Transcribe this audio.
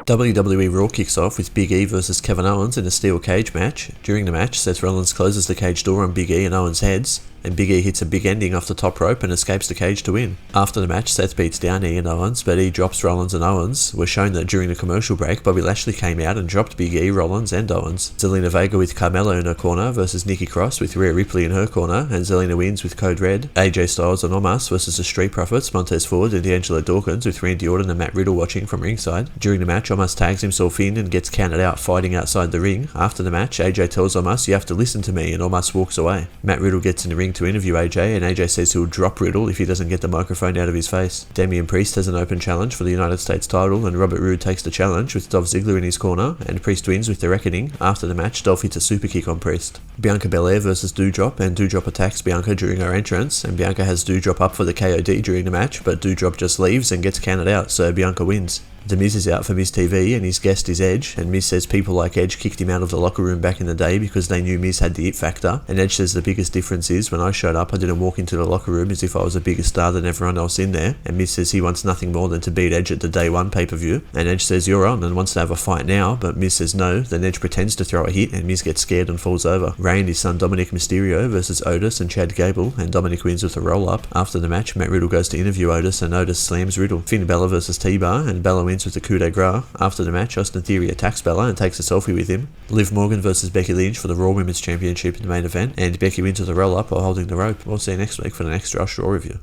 WWE Raw kicks off with Big E versus Kevin Owens in a steel cage match. During the match, Seth Rollins closes the cage door on Big E and Owens' heads, and Big E hits a big ending off the top rope and escapes the cage to win. After the match, Seth beats down E and Owens, but E drops Rollins and Owens. We're shown that during the commercial break, Bobby Lashley came out and dropped Big E, Rollins and Owens. Zelina Vega with Carmella in her corner versus Nikki Cross with Rhea Ripley in her corner, and Zelina wins with Code Red. AJ Styles and Omos versus the Street Profits, Montez Ford and D'Angelo Dawkins with Randy Orton and Matt Riddle watching from ringside. During the match, Omos tags himself in and gets counted out fighting outside the ring. After the match, AJ tells Omos, "You have to listen to me," and Omos walks away. Matt Riddle gets in the ring to interview AJ, and AJ says he'll drop Riddle if he doesn't get the microphone out of his face. Damian Priest has an open challenge for the United States title, and Robert Roode takes the challenge with Dolph Ziggler in his corner, and Priest wins with the Reckoning. After the match, Dolph hits a super kick on Priest. Bianca Belair versus Doudrop, and Doudrop attacks Bianca during her entrance, and Bianca has Doudrop up for the KOD during the match, but Doudrop just leaves and gets counted out, so Bianca wins. The Miz is out for Miz TV, and his guest is Edge, and Miz says people like Edge kicked him out of the locker room back in the day because they knew Miz had the it factor, and Edge says the biggest difference is when I showed up I didn't walk into the locker room as if I was a bigger star than everyone else in there, and Miz says he wants nothing more than to beat Edge at the Day 1 pay-per-view, and Edge says you're on and wants to have a fight now, but Miz says no, then Edge pretends to throw a hit and Miz gets scared and falls over. Rey and his son Dominik Mysterio versus Otis and Chad Gable, and Dominik wins with a roll-up. After the match, Matt Riddle goes to interview Otis, and Otis slams Riddle. Finn Balor versus T-Bar, and Balor wins with the coup de grace. After the match, Austin Theory attacks Balor and takes a selfie with him. Liv Morgan versus Becky Lynch for the Raw Women's Championship in the main event, and Becky wins with a roll-up while holding the rope. We'll see you next week for the next Raw review.